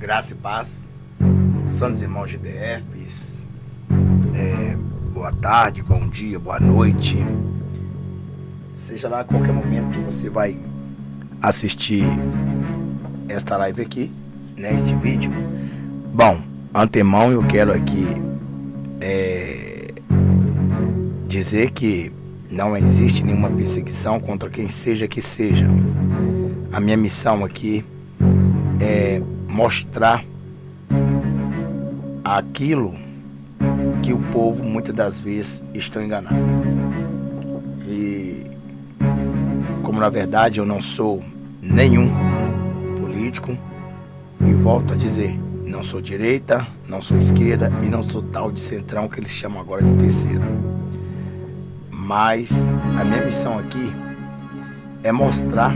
Graça e paz, santos irmãos de DFs, boa tarde, bom dia, boa noite. Seja lá a qualquer momento que você vai assistir esta live aqui, né, este vídeo. Bom, antemão eu quero aqui dizer que não existe nenhuma perseguição contra quem seja que seja. A minha missão aqui é mostrar aquilo que o povo muitas das vezes estão enganando. E como na verdade eu não sou nenhum político, e volto a dizer, não sou direita, não sou esquerda e não sou tal de centrão que eles chamam agora de terceira. Mas a minha missão aqui é mostrar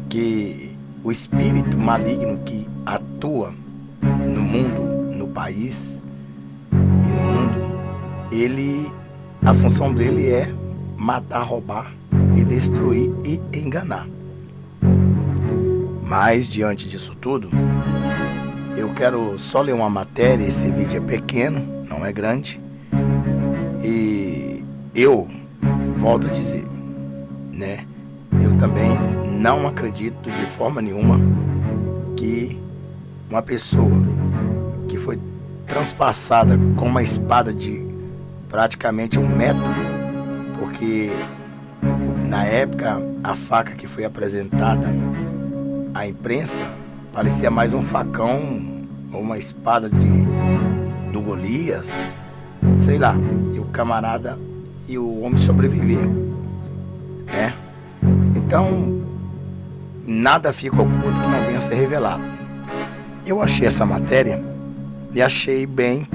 que o espírito maligno que atua no mundo, no país e no mundo, a função dele é matar, roubar e destruir e enganar. Mas diante disso tudo, eu quero só ler uma matéria. Esse vídeo é pequeno, não é grande, e eu volto a dizer, né? Eu também não acredito de forma nenhuma que uma pessoa que foi transpassada com uma espada de praticamente 1 metro, porque na época a faca que foi apresentada à imprensa parecia mais um facão ou uma espada do Golias, sei lá, e o camarada e o homem sobreviver, né? Então, nada fica oculto que não venha a ser revelado. Eu achei essa matéria e achei bem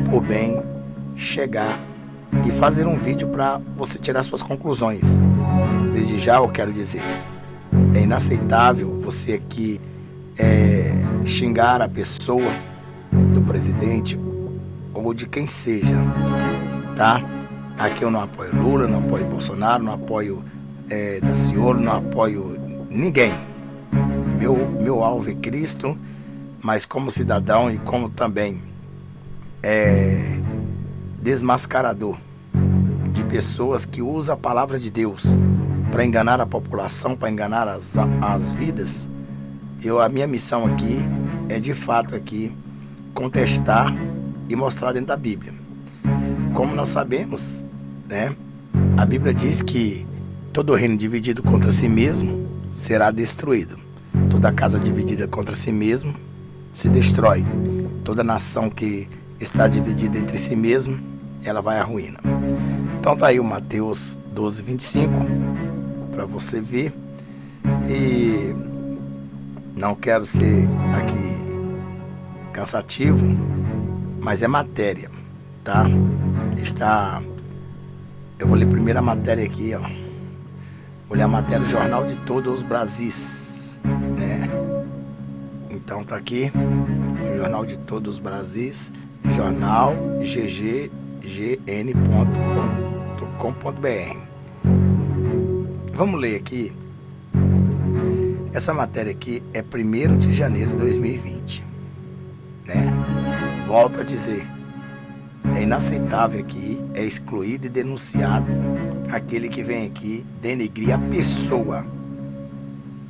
por bem chegar e fazer um vídeo para você tirar suas conclusões. Desde já eu quero dizer, é inaceitável você aqui xingar a pessoa do presidente ou de quem seja, tá? Aqui eu não apoio Lula, não apoio Bolsonaro, não apoio Daciolo, não apoio ninguém. Meu alvo é Cristo, mas como cidadão e como também desmascarador de pessoas que usam a palavra de Deus para enganar a população, para enganar as vidas, a minha missão aqui é de fato aqui contestar e mostrar dentro da Bíblia. Como nós sabemos, né, a Bíblia diz que todo reino dividido contra si mesmo será destruído. Toda casa dividida contra si mesmo se destrói. Toda nação que está dividida entre si mesmo, ela vai à ruína. Então tá aí o Mateus 12, 25, para você ver. E não quero ser aqui cansativo, mas é matéria, tá? Eu vou ler primeiro a matéria aqui, ó. Vou ler a matéria do Jornal de Todos os Brasis, né? Então tá aqui, o Jornal de Todos os Brasis, jornal ggn.com.br. Vamos ler aqui. Essa matéria aqui é 1º de janeiro de 2020, né? Volto a dizer, é inaceitável aqui, é excluído e denunciado aquele que vem aqui denegrir a pessoa,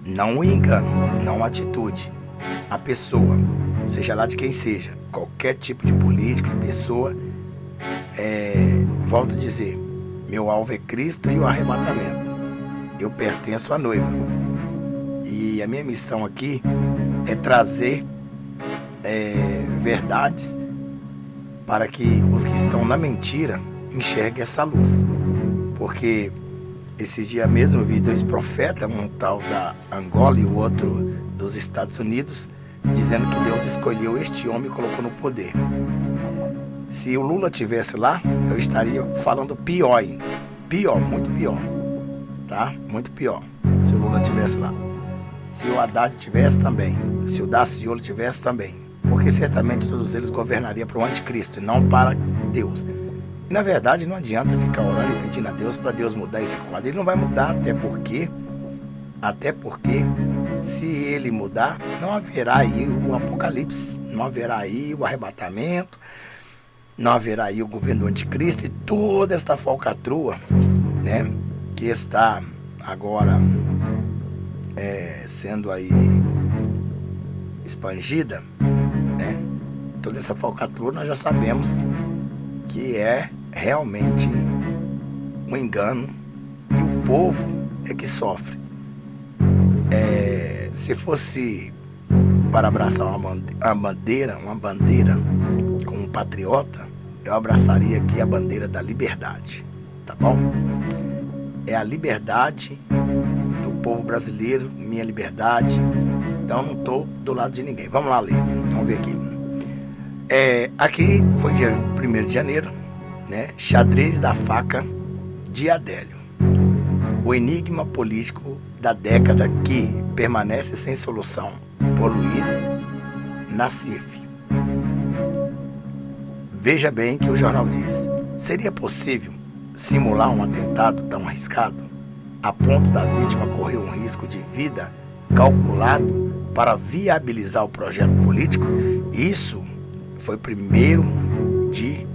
não o engano, não a atitude, a pessoa, seja lá de quem seja, qualquer tipo de político, de pessoa. Volto a dizer, meu alvo é Cristo e o arrebatamento. Eu pertenço à noiva e a minha missão aqui é trazer verdades para que os que estão na mentira enxerguem essa luz. Porque esses dias mesmo eu vi 2 profetas, um tal da Angola e o outro dos Estados Unidos, dizendo que Deus escolheu este homem e colocou no poder. Se o Lula tivesse lá, eu estaria falando pior ainda. Pior, muito pior, tá? Muito pior, se o Lula tivesse lá. Se o Haddad tivesse também, se o Daciolo tivesse também. Porque certamente todos eles governariam para o anticristo e não para Deus. E na verdade não adianta ficar orando e pedindo a Deus para Deus mudar esse quadro. Ele não vai mudar, até porque se ele mudar, não haverá aí o apocalipse, não haverá aí o arrebatamento, não haverá aí o governo do anticristo e toda esta falcatrua, né, que está agora sendo aí expandida, né? Toda essa falcatrua nós já sabemos que é realmente um engano e o povo é que sofre. Se fosse para abraçar uma bandeira como um patriota, eu abraçaria aqui a bandeira da liberdade, tá bom? É a liberdade do povo brasileiro, minha liberdade. Então não estou do lado de ninguém. Vamos lá ler, vamos ver aqui. Aqui foi dia 1º de janeiro, né? Xadrez da faca de Adélio. O enigma político da década que permanece sem solução, por Luiz Nassif. Veja bem que o jornal diz: seria possível simular um atentado tão arriscado, a ponto da vítima correr um risco de vida calculado para viabilizar o projeto político? Isso foi 1º de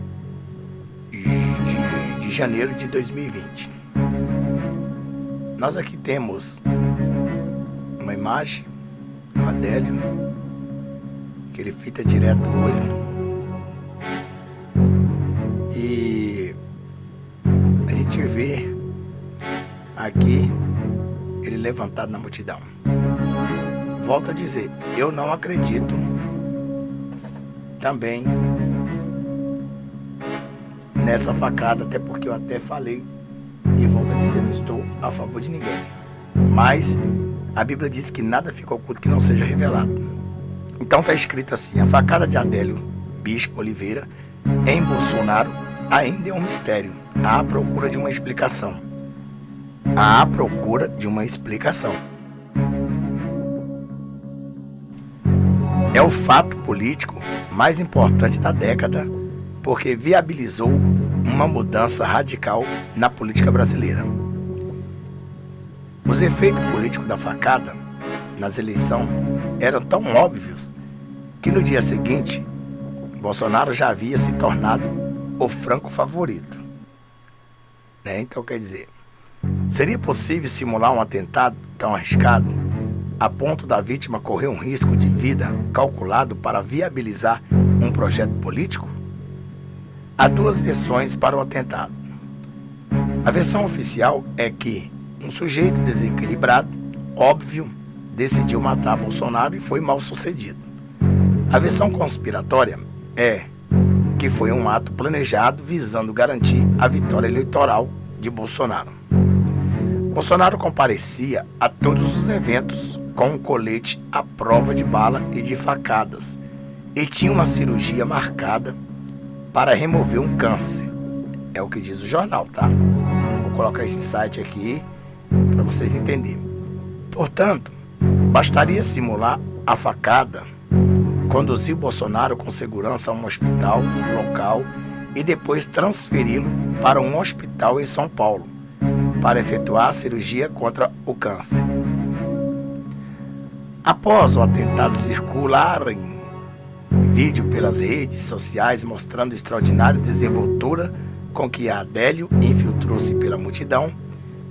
janeiro de 2020. Nós aqui temos uma imagem do Adélio, que ele fita direto o olho. E a gente vê aqui ele levantado na multidão. Volto a dizer, eu não acredito também nessa facada, até porque eu até falei e volto a dizer, não estou a favor de ninguém. Mas a Bíblia diz que nada fica oculto que não seja revelado. Então está escrito assim: a facada de Adélio Bispo Oliveira em Bolsonaro ainda é um mistério, à procura de uma explicação. À procura de uma explicação. É o fato político mais importante da década, porque viabilizou uma mudança radical na política brasileira. Os efeitos políticos da facada nas eleições eram tão óbvios que no dia seguinte, Bolsonaro já havia se tornado o franco favorito. Então, quer dizer, seria possível simular um atentado tão arriscado a ponto da vítima correr um risco de vida calculado para viabilizar um projeto político? Há duas versões para o atentado. A versão oficial é que um sujeito desequilibrado, óbvio, decidiu matar Bolsonaro e foi mal sucedido. A versão conspiratória é que foi um ato planejado visando garantir a vitória eleitoral de Bolsonaro. Bolsonaro comparecia a todos os eventos com um colete à prova de bala e de facadas e tinha uma cirurgia marcada para remover um câncer. É o que diz o jornal, tá? Vou colocar esse site aqui para vocês entenderem. Portanto, bastaria simular a facada, conduzir Bolsonaro com segurança a um hospital local e depois transferi-lo para um hospital em São Paulo para efetuar a cirurgia contra o câncer. Após o atentado circular em vídeo pelas redes sociais mostrando extraordinária desenvoltura com que Adélio infiltrou-se pela multidão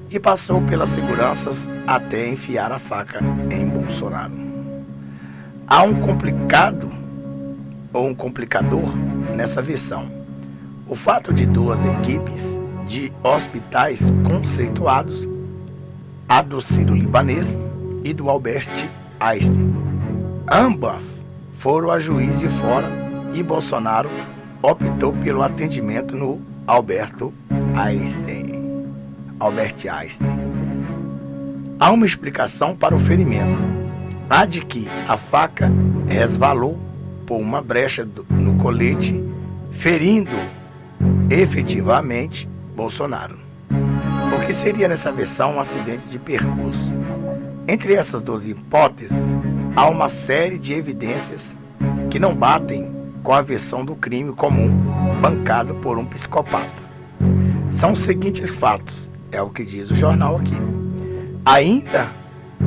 e passou pelas seguranças até enfiar a faca em Bolsonaro. Há um complicado ou um complicador nessa versão. O fato de duas equipes de hospitais conceituados, a do Sírio-Libanês e do Albert Einstein. Ambas foram a Juiz de Fora e Bolsonaro optou pelo atendimento no Albert Einstein. Há uma explicação para o ferimento. A de que a faca resvalou por uma brecha no colete, ferindo efetivamente Bolsonaro. O que seria nessa versão um acidente de percurso? Entre essas duas hipóteses, há uma série de evidências que não batem com a versão do crime comum, bancada por um psicopata. São os seguintes fatos, é o que diz o jornal aqui. Ainda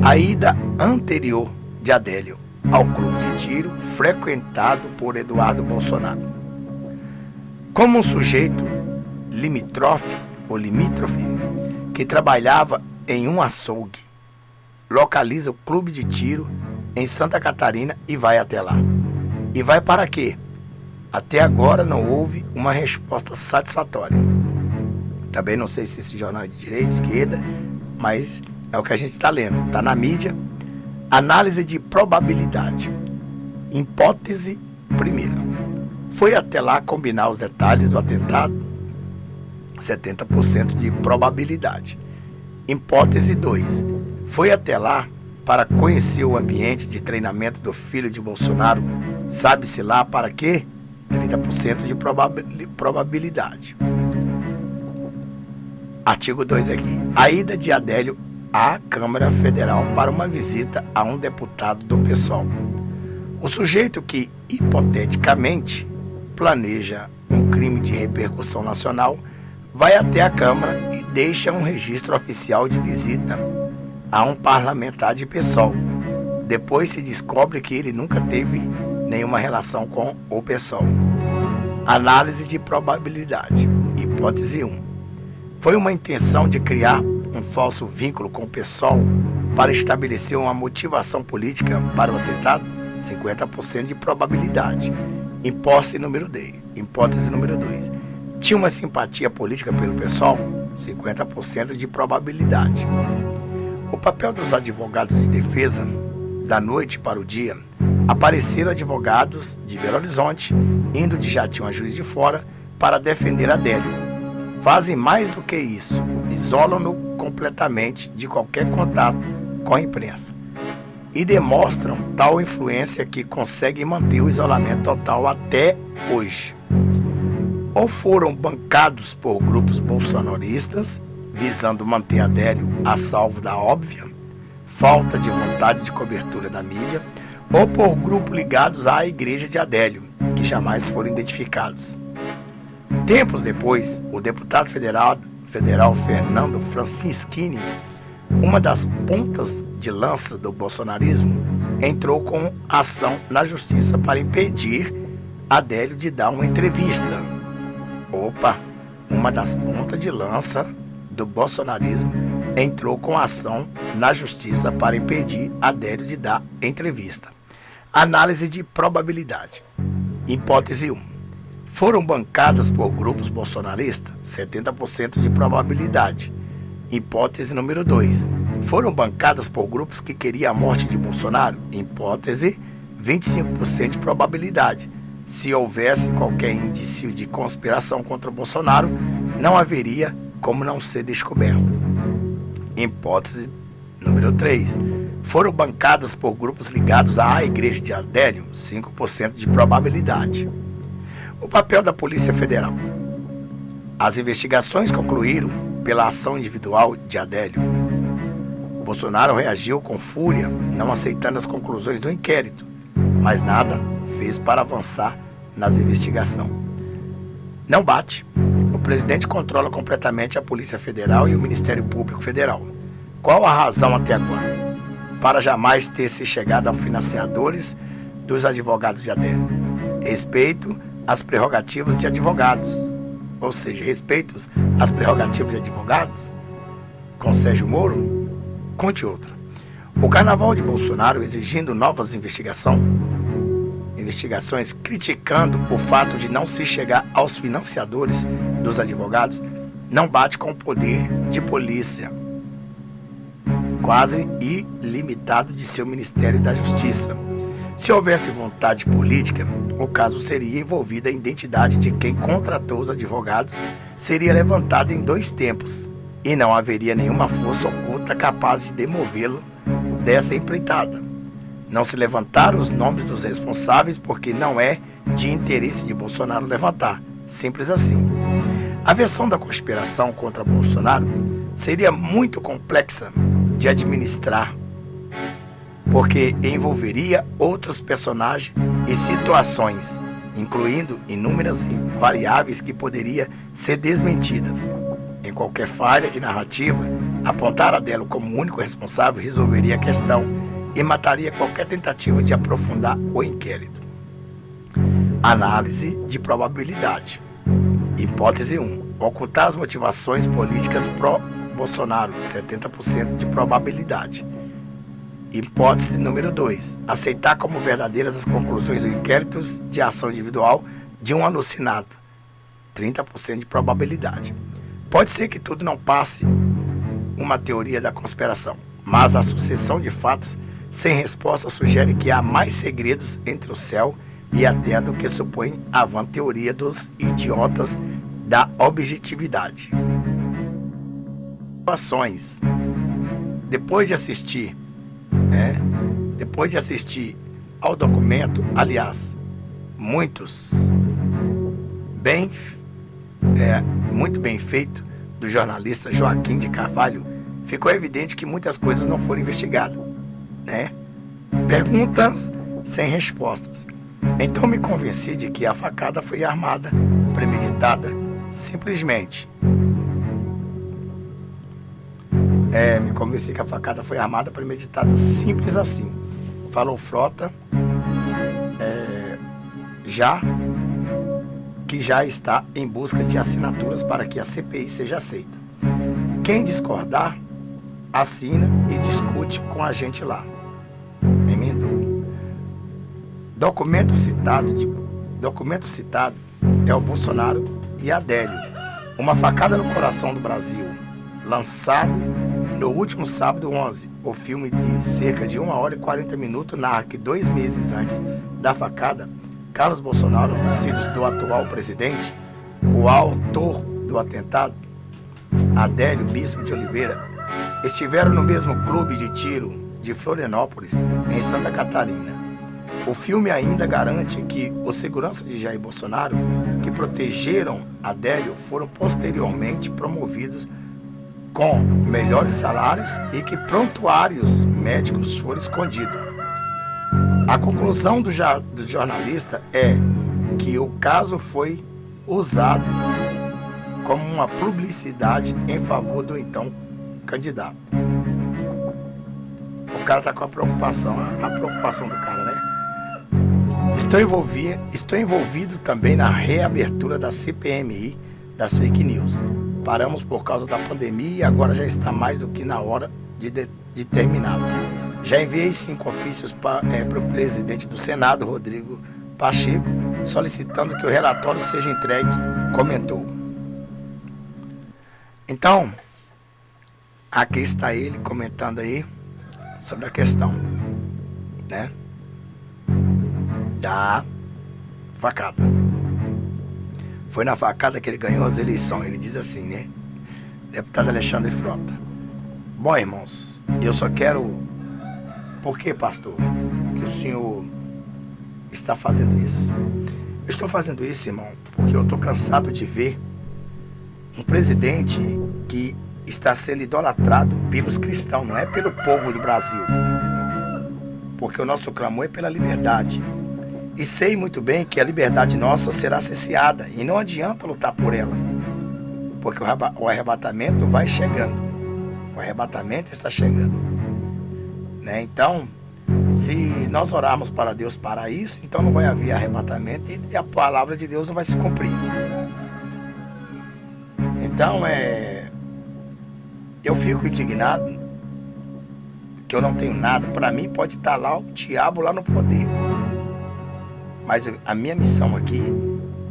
A ida anterior de Adélio ao clube de tiro frequentado por Eduardo Bolsonaro. Como um sujeito limítrofe que trabalhava em um açougue, localiza o clube de tiro em Santa Catarina e vai até lá. E vai para quê? Até agora não houve uma resposta satisfatória. Também não sei se esse jornal é de direita, esquerda, mas é o que a gente está lendo. Está na mídia. Análise de probabilidade. Hipótese primeira. Foi até lá combinar os detalhes do atentado. 70% de probabilidade. Hipótese 2. Foi até lá para conhecer o ambiente de treinamento do filho de Bolsonaro. Sabe-se lá para quê? 30% de probabilidade. Artigo 2 aqui. A ida de Adélio à Câmara Federal para uma visita a um deputado do PSOL. O sujeito que, hipoteticamente, planeja um crime de repercussão nacional vai até a Câmara e deixa um registro oficial de visita a um parlamentar de PSOL. Depois se descobre que ele nunca teve nenhuma relação com o PSOL. Análise de probabilidade. Hipótese 1. Foi uma intenção de criar um falso vínculo com o PSOL para estabelecer uma motivação política para o atentado? 50% de probabilidade. Hipótese número 2. Tinha uma simpatia política pelo PSOL? 50% de probabilidade. O papel dos advogados de defesa, da noite para o dia, apareceram advogados de Belo Horizonte, indo de jatinho a Juiz de Fora, para defender Adélio. Fazem mais do que isso, isolam-no completamente de qualquer contato com a imprensa e demonstram tal influência que conseguem manter o isolamento total até hoje. Ou foram bancados por grupos bolsonaristas, visando manter Adélio a salvo da óbvia falta de vontade de cobertura da mídia, ou por grupos ligados à igreja de Adélio, que jamais foram identificados. Tempos depois, o deputado federal Fernando Francischini, uma das pontas de lança do bolsonarismo, entrou com ação na justiça para impedir Adélio de dar uma entrevista. Uma das pontas de lança do bolsonarismo entrou com ação na justiça para impedir Adélio de dar entrevista. Análise de probabilidade. Hipótese 1. Foram bancadas por grupos bolsonaristas? 70% de probabilidade. Hipótese número 2. Foram bancadas por grupos que queriam a morte de Bolsonaro? Hipótese 25% de probabilidade. Se houvesse qualquer indício de conspiração contra Bolsonaro, não haveria como não ser descoberto. Hipótese número 3. Foram bancadas por grupos ligados à igreja de Adélio? 5% de probabilidade. O papel da Polícia Federal. As investigações concluíram pela ação individual de Adélio. Bolsonaro reagiu com fúria, não aceitando as conclusões do inquérito, mas nada fez para avançar nas investigações. Não bate. O presidente controla completamente a Polícia Federal e o Ministério Público Federal. Qual a razão até agora? Para jamais ter se chegado a financiadores dos advogados de Adélio. Respeito às prerrogativas de advogados. Ou seja, respeito às prerrogativas de advogados. Com Sérgio Moro, conte outra. O carnaval de Bolsonaro exigindo novas investigações criticando o fato de não se chegar aos financiadores dos advogados, não bate com o poder de polícia quase ilimitado de seu Ministério da Justiça. Se houvesse vontade política, o caso seria envolvido a identidade de quem contratou os advogados, seria levantada em 2 tempos, e não haveria nenhuma força oculta capaz de demovê-lo dessa empreitada. Não se levantaram os nomes dos responsáveis porque não é de interesse de Bolsonaro levantar. Simples assim. A versão da conspiração contra Bolsonaro seria muito complexa de administrar, porque envolveria outros personagens e situações, incluindo inúmeras variáveis que poderiam ser desmentidas. Em qualquer falha de narrativa, Apontar Adélio como o único responsável resolveria a questão e mataria qualquer tentativa de aprofundar o inquérito. Análise de probabilidade. Hipótese 1. Ocultar as motivações políticas pró-Bolsonaro, 70% de probabilidade. Hipótese número 2. Aceitar como verdadeiras as conclusões do inquérito de ação individual de um alucinado, 30% de probabilidade. Pode ser que tudo não passe uma teoria da conspiração, mas a sucessão de fatos sem resposta sugere que há mais segredos entre o céu e a terra do que supõe a vã teoria dos idiotas da objetividade. Depois de assistir ao documento, aliás, muito bem feito, do jornalista Joaquim de Carvalho, ficou evidente que muitas coisas não foram investigadas, Perguntas sem respostas. Então me convenci de que a facada foi armada, premeditada, simplesmente. Me convenci que a facada foi armada, premeditada, simples assim. Falou Frota, já está em busca de assinaturas para que a CPI seja aceita. Quem discordar, assina e discute com a gente lá. Emendou. Documento citado é o Bolsonaro e Adélio. Uma facada no coração do Brasil. Lançado no último sábado 11, o filme de cerca de 1 hora e 40 minutos narra que 2 meses antes da facada, Carlos Bolsonaro, um dos filhos do atual presidente, o autor do atentado, Adélio Bispo de Oliveira, estiveram no mesmo clube de tiro de Florianópolis, em Santa Catarina. O filme ainda garante que os seguranças de Jair Bolsonaro, que protegeram Adélio, foram posteriormente promovidos com melhores salários e que prontuários médicos foram escondidos. A conclusão do jornalista é que o caso foi usado como uma publicidade em favor do então candidato. O cara está com a preocupação do cara, né? Estou envolvido também na reabertura da CPMI das fake news. Paramos por causa da pandemia e agora já está mais do que na hora de terminar. Já enviei 5 ofícios para o presidente do Senado, Rodrigo Pacheco, solicitando que o relatório seja entregue, comentou. Então, aqui está ele comentando aí sobre a questão, da facada. Foi na facada que ele ganhou as eleições. Ele diz assim, Deputado Alexandre Frota. Bom, irmãos, eu só quero... Por que, pastor, que o senhor está fazendo isso? Eu estou fazendo isso, irmão, porque eu estou cansado de ver um presidente que está sendo idolatrado pelos cristãos, não é pelo povo do Brasil. Porque o nosso clamor é pela liberdade. E sei muito bem que a liberdade nossa será cesseada e não adianta lutar por ela. Porque o arrebatamento vai chegando. O arrebatamento está chegando. Então, se nós orarmos para Deus para isso, então não vai haver arrebatamento e a palavra de Deus não vai se cumprir. Então, eu fico indignado que eu não tenho nada. Para mim pode estar lá o diabo lá no poder. Mas a minha missão aqui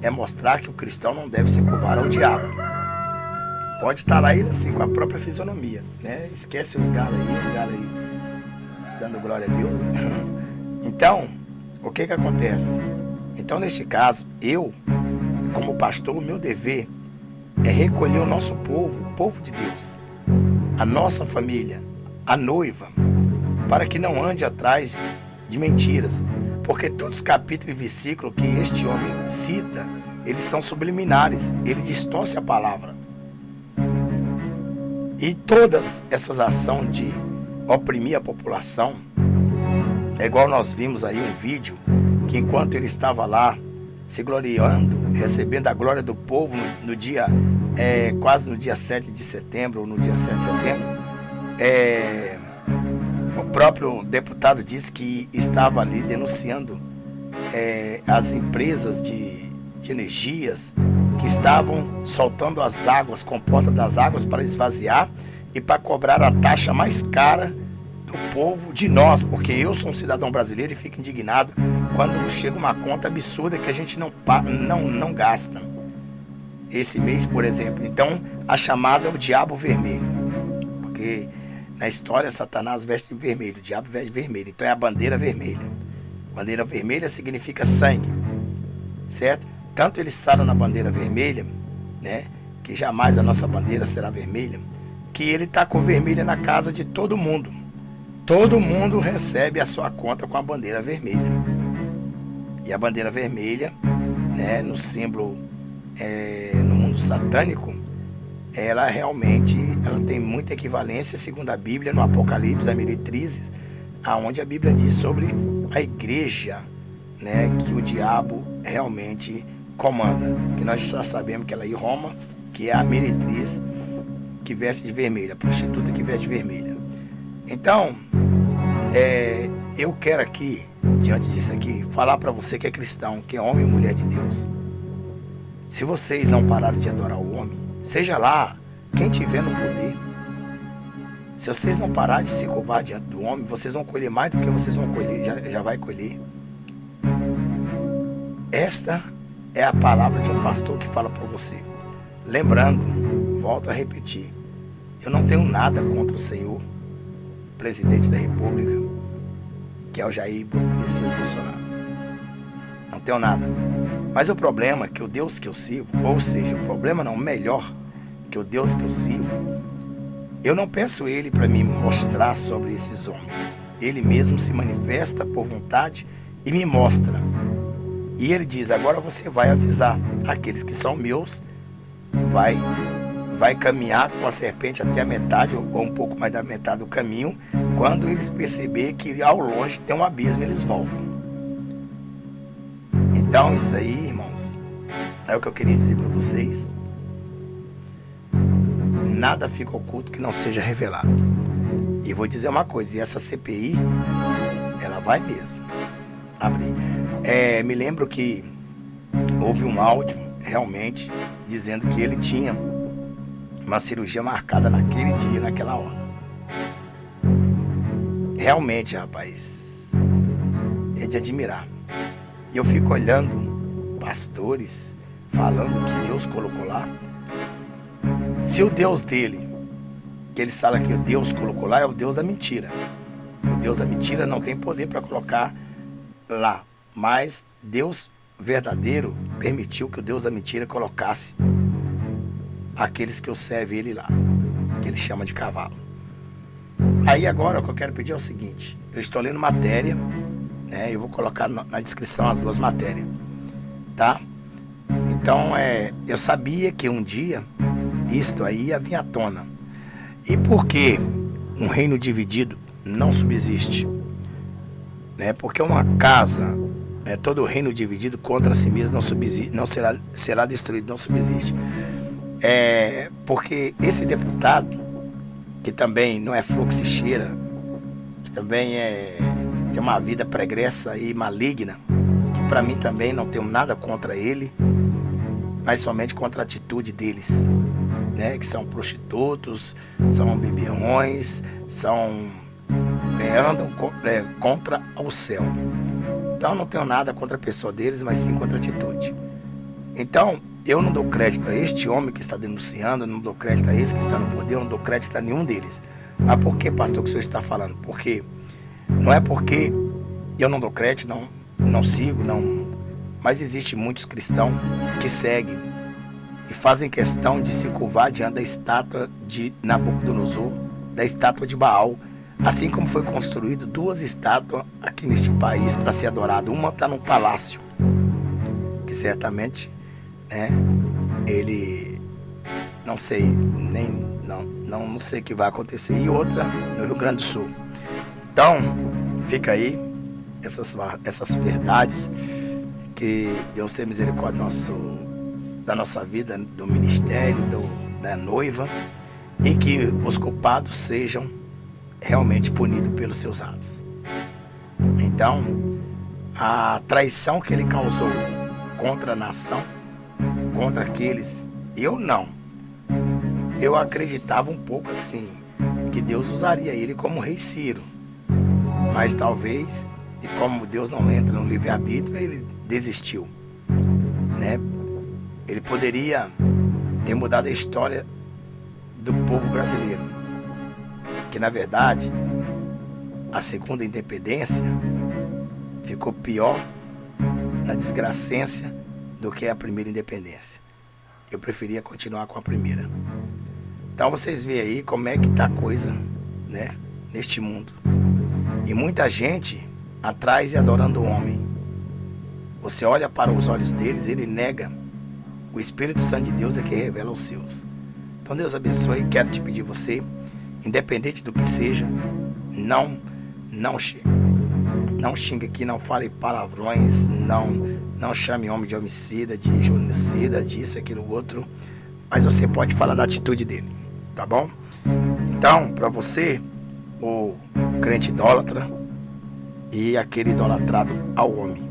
é mostrar que o cristão não deve se curvar ao diabo. Pode estar lá ele assim, com a própria fisionomia, Esquece os galos aí, dando glória a Deus. Então, o que acontece? Então, neste caso, eu, como pastor, o meu dever é recolher o nosso povo, o povo de Deus, a nossa família, a noiva, para que não ande atrás de mentiras, porque todos os capítulos e versículos que este homem cita, eles são subliminares, ele distorce a palavra. E todas essas ações de oprimir a população, é igual nós vimos aí um vídeo que enquanto ele estava lá se gloriando, recebendo a glória do povo no dia, quase no dia 7 de setembro ou no dia 7 de setembro, O próprio deputado disse que estava ali denunciando as empresas de energias que estavam soltando as águas, comporta das águas para esvaziar e para cobrar a taxa mais cara do povo, de nós, porque eu sou um cidadão brasileiro e fico indignado quando chega uma conta absurda que a gente não gasta. Esse mês, por exemplo. Então, a chamada é o diabo vermelho, porque na história Satanás veste de vermelho, o diabo veste de vermelho, então é a bandeira vermelha. Bandeira vermelha significa sangue, certo? Tanto eles salam na bandeira vermelha, né, que jamais a nossa bandeira será vermelha, que ele está com vermelha na casa de todo mundo. Todo mundo recebe a sua conta com a bandeira vermelha. E a bandeira vermelha, né, no símbolo, no mundo satânico, ela realmente tem muita equivalência, segundo a Bíblia, no Apocalipse, a meretrizes, aonde a Bíblia diz sobre a igreja, né, que o diabo realmente comanda, que nós já sabemos que ela é em Roma, que é a meretriz que veste de vermelho, a prostituta que veste de vermelha. Então, eu quero aqui, diante disso aqui, falar para você que é cristão, que é homem e mulher de Deus. Se vocês não pararem de adorar o homem, seja lá quem tiver no poder, se vocês não pararem de se curvar diante do homem, vocês vão colher mais do que vocês vão colher, já vai colher. Esta é a palavra de um pastor que fala para você. Lembrando, volto a repetir, eu não tenho nada contra o Senhor presidente da República, que é o Jair Messias Bolsonaro. Não tenho nada. Mas o problema é que o Deus que eu sirvo, ou seja, o problema não, melhor, que o Deus que eu sirvo, eu não peço ele para me mostrar sobre esses homens. Ele mesmo se manifesta por vontade e me mostra. E ele diz, agora você vai avisar aqueles que são meus, vai caminhar com a serpente até a metade, ou um pouco mais da metade do caminho. Quando eles perceberem que ao longe tem um abismo, eles voltam. Então isso aí, irmãos, é o que eu queria dizer para vocês. Nada fica oculto que não seja revelado. E vou dizer uma coisa, e essa CPI, ela vai mesmo abrir. Me lembro que houve um áudio, realmente, dizendo que ele tinha uma cirurgia marcada naquele dia, naquela hora. Realmente, rapaz, é de admirar. E eu fico olhando pastores falando que Deus colocou lá. Se o Deus dele, que eles falam que o Deus colocou lá, é o Deus da mentira. O Deus da mentira não tem poder para colocar lá. Mas Deus verdadeiro permitiu que o Deus da mentira colocasse aqueles que o servem ele lá, que ele chama de cavalo. Aí agora o que eu quero pedir é o seguinte, eu estou lendo matéria, né, eu vou colocar na descrição as duas matérias, tá? Então eu sabia que um dia isto aí ia vir à tona. E por que um reino dividido não subsiste? Né? Porque uma casa, todo reino dividido contra si mesmo não subsiste, não será destruído, não subsiste. Porque esse deputado, que também não é fluxo e cheira, que também tem uma vida pregressa e maligna, que para mim também não tenho nada contra ele, mas somente contra a atitude deles, né? Que são prostitutos, são beberrões, andam contra o céu. Então eu não tenho nada contra a pessoa deles, mas sim contra a atitude. Então eu não dou crédito a este homem que está denunciando, eu não dou crédito a esse que está no poder, eu não dou crédito a nenhum deles. Mas por que, pastor, que o senhor está falando? Porque não é porque eu não dou crédito, não sigo, não. Mas existe muitos cristãos que seguem e fazem questão de se curvar diante da estátua de Nabucodonosor, da estátua de Baal, assim como foi construído 2 estátuas aqui neste país para ser adorado. Uma está num palácio, que certamente, né, ele, não sei, não sei o que vai acontecer, e outra no Rio Grande do Sul. Então, fica aí essas verdades, que Deus tenha misericórdia da nossa vida, do ministério, da noiva, e que os culpados sejam realmente punido pelos seus atos. Então, a traição que ele causou contra a nação, contra aqueles, eu acreditava um pouco assim, que Deus usaria ele como rei Ciro, mas talvez, e como Deus não entra no livre-arbítrio, ele desistiu, né? Ele poderia ter mudado a história do povo brasileiro, que na verdade a segunda independência ficou pior na desgracência do que a primeira independência. Eu preferia continuar com a primeira. Então vocês veem aí como é que tá a coisa, né, neste mundo. E muita gente atrás e adorando o homem. Você olha para os olhos deles, ele nega. O Espírito Santo de Deus é que revela os seus. Então Deus abençoe. Quero te pedir você, independente do que seja, não xingue aqui, não fale palavrões, não chame homem de homicida, de genocida, disso, aquilo, outro. Mas você pode falar da atitude dele, tá bom? Então, para você, o crente idólatra e aquele idolatrado ao homem,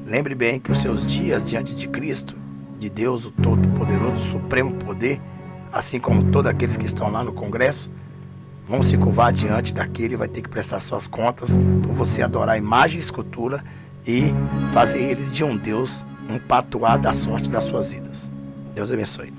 lembre bem que os seus dias diante de Cristo, de Deus, o Todo-Poderoso, o Supremo Poder, assim como todos aqueles que estão lá no Congresso, vão se curvar diante daquele e vai ter que prestar suas contas por você adorar a imagem e escultura e fazer eles de um Deus, um patuá da sorte das suas vidas. Deus abençoe.